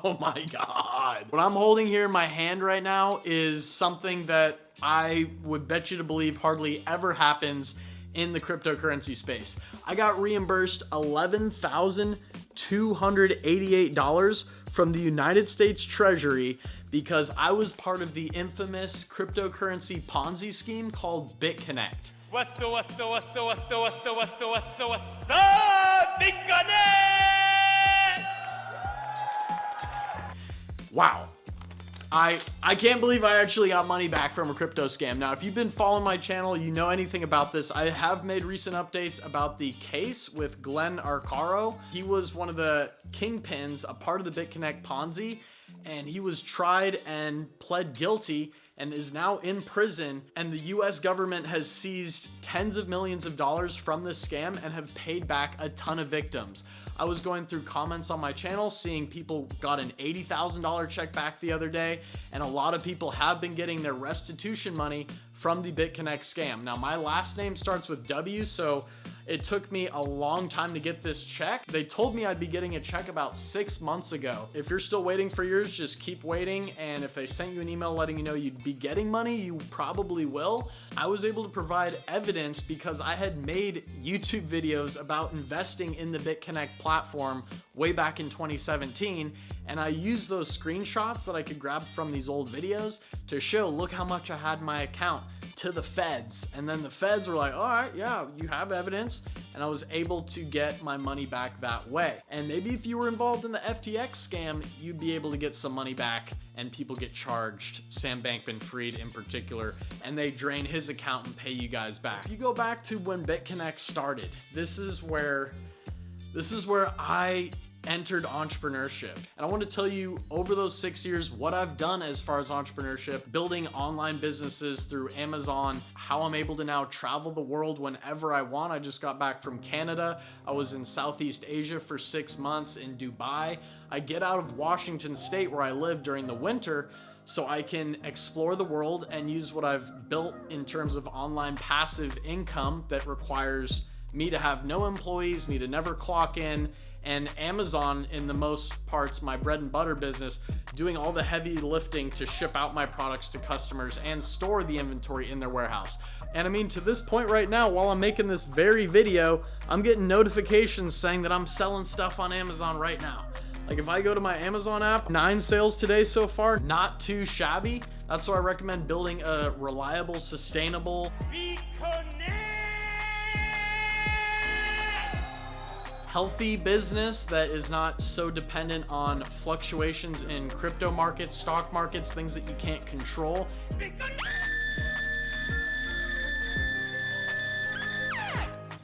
Oh my God. What I'm holding here in my hand right now is something that I would bet you to believe hardly ever happens in the cryptocurrency space. I got reimbursed $11,288 from the United States Treasury because I was part of the infamous cryptocurrency Ponzi scheme called Bitconnect. What's up, Bitconnect? Wow. I can't believe I actually got money back from a crypto scam. Now, if you've been following my channel, you know anything about this. I have made recent updates about the case with Glenn Arcaro. He was one of the kingpins, a part of the Bitconnect Ponzi, and he was tried and pled guilty and is now in prison, and the US government has seized tens of millions of dollars from this scam and have paid back a ton of victims. I was going through comments on my channel, seeing people got an $80,000 check back the other day, and a lot of people have been getting their restitution money from the Bitconnect scam. Now, my last name starts with W, so it took me a long time to get this check. They told me I'd be getting a check about 6 months ago. If you're still waiting for yours, just keep waiting, and if they sent you an email letting you know you'd be getting money, you probably will. I was able to provide evidence because I had made YouTube videos about investing in the Bitconnect platform way back in 2017, and I used those screenshots that I could grab from these old videos to show, look how much I had in my account, to the feds. And then the feds were like, all right, yeah, you have evidence. And I was able to get my money back that way. And maybe if you were involved in the FTX scam, you'd be able to get some money back and people get charged, Sam Bankman-Fried in particular, and they drain his account and pay you guys back. If you go back to when Bitconnect started, this is where I entered entrepreneurship. And I want to tell you over those 6 years what I've done as far as entrepreneurship, building online businesses through Amazon, how I'm able to now travel the world whenever I want. I just got back from Canada. I was in Southeast Asia for 6 months in Dubai. I get out of Washington State where I live during the winter so I can explore the world and use what I've built in terms of online passive income that requires me to have no employees, me to never clock in, and Amazon, in the most parts, my bread and butter business, doing all the heavy lifting to ship out my products to customers and store the inventory in their warehouse. And I mean, to this point right now, while I'm making this very video, I'm getting notifications saying that I'm selling stuff on Amazon right now. Like if I go to my Amazon app, 9 sales today so far, not too shabby. That's why I recommend building a reliable, sustainable, healthy business that is not so dependent on fluctuations in crypto markets, stock markets, things that you can't control.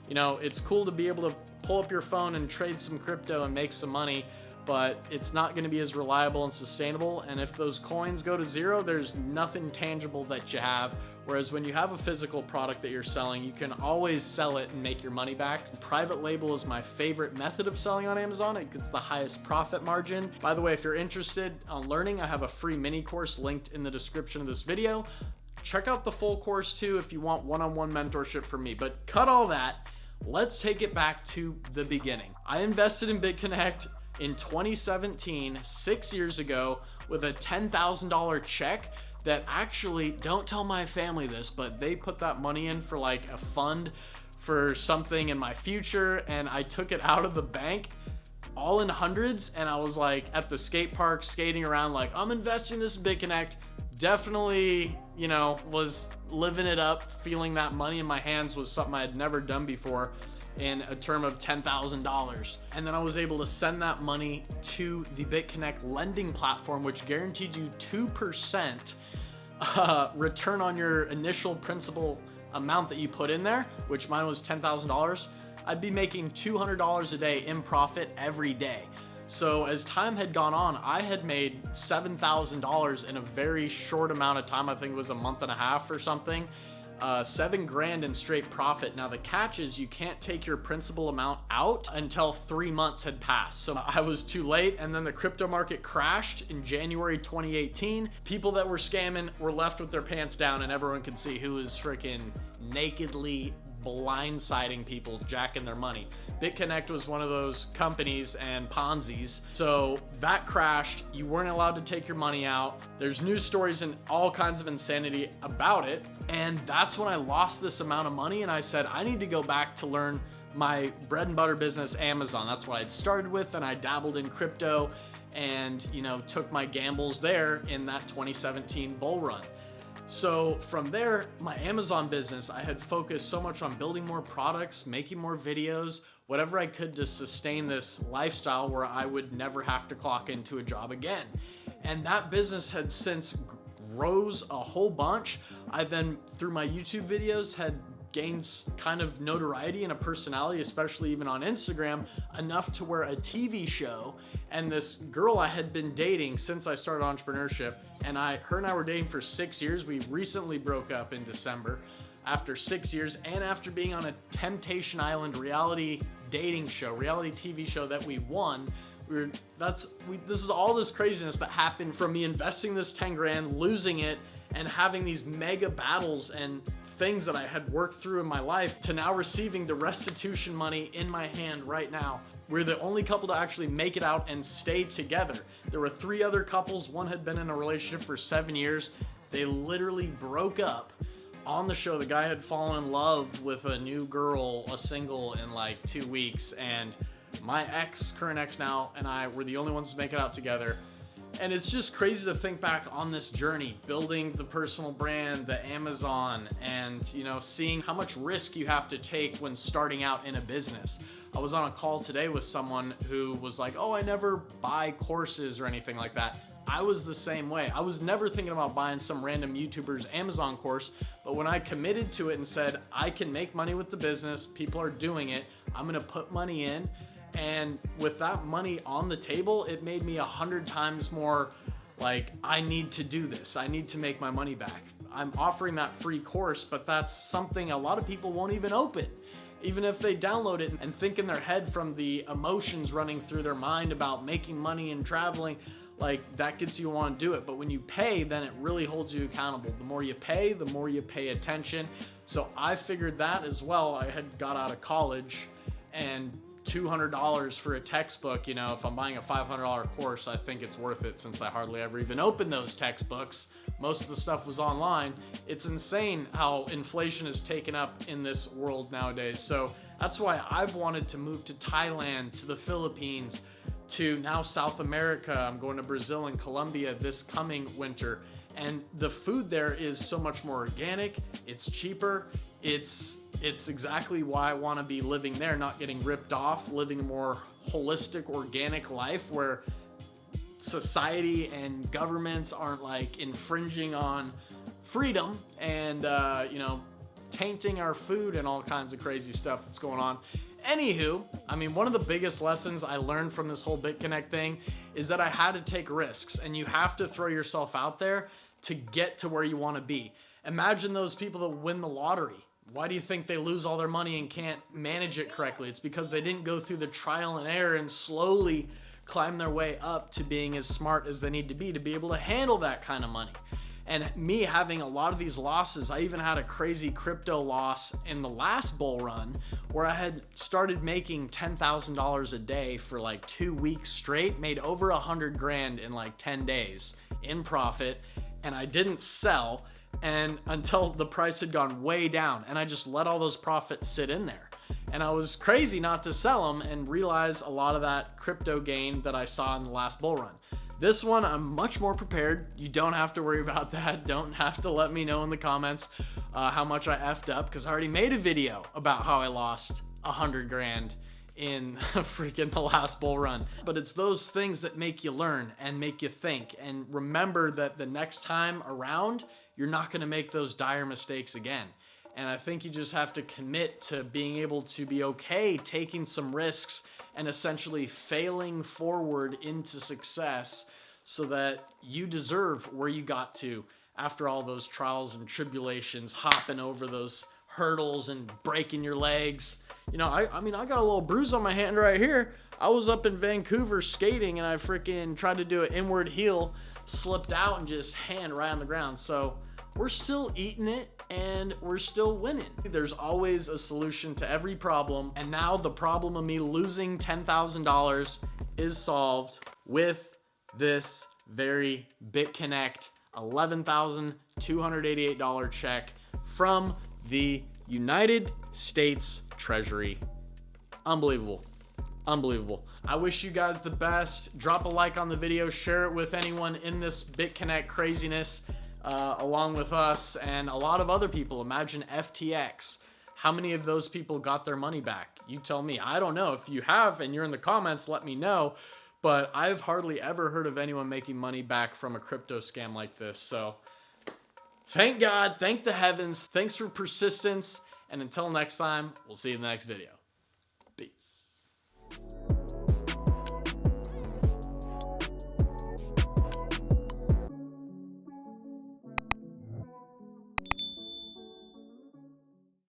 You know, it's cool to be able to pull up your phone and trade some crypto and make some money, but it's not going to be as reliable and sustainable. And if those coins go to zero, there's nothing tangible that you have. Whereas when you have a physical product that you're selling, you can always sell it and make your money back. Private label is my favorite method of selling on Amazon. It gets the highest profit margin. By the way, if you're interested in learning, I have a free mini course linked in the description of this video. Check out the full course too if you want one-on-one mentorship from me. But cut all that. Let's take it back to the beginning. I invested in Bitconnect in 2017, 6 years ago, with a $10,000 check that actually, don't tell my family this, but they put that money in for like a fund for something in my future, and I took it out of the bank all in hundreds, and I was like at the skate park skating around like, I'm investing this in Bitconnect. Definitely, you know, was living it up, feeling that money in my hands was something I had never done before in a term of $10,000. And then I was able to send that money to the Bitconnect lending platform, which guaranteed you 2% return on your initial principal amount that you put in there, which mine was $10,000. I'd be making $200 a day in profit every day. So as time had gone on, I had made $7,000 in a very short amount of time. I think it was a month and a half or something. $7 grand in straight profit. Now the catch is you can't take your principal amount out until 3 months had passed. So I was too late, and then the crypto market crashed in January 2018. People that were scamming were left with their pants down, and everyone could see who was freaking nakedly blindsiding people, jacking their money. Bitconnect was one of those companies and Ponzi's. So that crashed. You weren't allowed to take your money out. There's news stories and all kinds of insanity about it. And that's when I lost this amount of money, and I said, I need to go back to learn my bread and butter business, Amazon. That's what I'd started with, and I dabbled in crypto and, you know, took my gambles there in that 2017 bull run. So from there, my Amazon business, I had focused so much on building more products, making more videos, whatever I could to sustain this lifestyle where I would never have to clock into a job again. And that business had since rose a whole bunch. I then, through my YouTube videos, had gained kind of notoriety and a personality, especially even on Instagram, enough to where a TV show, and this girl I had been dating since I started entrepreneurship, and her and I were dating for 6 years. We recently broke up in December after 6 years, and after being on a Temptation Island reality dating show, reality TV show that we won. This is all this craziness that happened from me investing this 10 grand, losing it, and having these mega battles and things that I had worked through in my life to now receiving the restitution money in my hand right now. We're the only couple to actually make it out and stay together. There were 3 other couples. One had been in a relationship for 7 years. They literally broke up on the show. The guy had fallen in love with a new girl, a single, in like 2 weeks. And my current ex now, and I were the only ones to make it out together. And it's just crazy to think back on this journey, building the personal brand, the Amazon, and, you know, seeing how much risk you have to take when starting out in a business. I was on a call today with someone who was like, oh, I never buy courses or anything like that. I was the same way. I was never thinking about buying some random YouTuber's Amazon course, but when I committed to it and said, I can make money with the business, people are doing it, I'm gonna put money in. And with that money on the table, it made me 100 times more like, I need to do this. I need to make my money back. I'm offering that free course, but that's something a lot of people won't even open. Even if they download it and think in their head from the emotions running through their mind about making money and traveling, like that gets you to want to do it. But when you pay, then it really holds you accountable. The more you pay, the more you pay attention. So I figured that as well. I had got out of college, and $200 for a textbook, you know, if I'm buying a $500 course, I think it's worth it since I hardly ever even opened those textbooks. Most of the stuff was online. It's insane how inflation is taken up in this world nowadays. So that's why I've wanted to move to Thailand, to the Philippines, to now South America. I'm going to Brazil and Colombia this coming winter. And the food there is so much more organic, it's cheaper, it's exactly why I want to be living there, not getting ripped off, living a more holistic, organic life where society and governments aren't like infringing on freedom and, you know, tainting our food and all kinds of crazy stuff that's going on. Anywho, I mean, one of the biggest lessons I learned from this whole Bitconnect thing is that I had to take risks, and you have to throw yourself out there to get to where you want to be. Imagine those people that win the lottery. Why do you think they lose all their money and can't manage it correctly? It's because they didn't go through the trial and error and slowly climb their way up to being as smart as they need to be able to handle that kind of money. And me having a lot of these losses, I even had a crazy crypto loss in the last bull run where I had started making $10,000 a day for like 2 weeks straight, made over 100 grand in like 10 days in profit, and I didn't sell and until the price had gone way down, and I just let all those profits sit in there. And I was crazy not to sell them and realize a lot of that crypto gain that I saw in the last bull run. This one, I'm much more prepared. You don't have to worry about that. Don't have to let me know in the comments how much I effed up, because I already made a video about how I lost 100 grand in freaking the last bull run. But it's those things that make you learn and make you think, and remember that the next time around, you're not gonna make those dire mistakes again. And I think you just have to commit to being able to be okay taking some risks and essentially failing forward into success so that you deserve where you got to after all those trials and tribulations, hopping over those hurdles and breaking your legs. You know, I mean, I got a little bruise on my hand right here. I was up in Vancouver skating and I freaking tried to do an inward heel, slipped out and just hand right on the ground. So we're still eating it and we're still winning. There's always a solution to every problem. And now the problem of me losing $10,000 is solved with this very Bitconnect $11,288 check from the United States Treasury. Unbelievable. Unbelievable. I wish you guys the best. Drop a like on the video, share it with anyone in this Bitconnect craziness, along with us and a lot of other people. Imagine FTX. How many of those people got their money back? You tell me. I don't know. If you have and you're in the comments, let me know. But I've hardly ever heard of anyone making money back from a crypto scam like this. So thank God, thank the heavens, thanks for persistence. And until next time, we'll see you in the next video. Peace.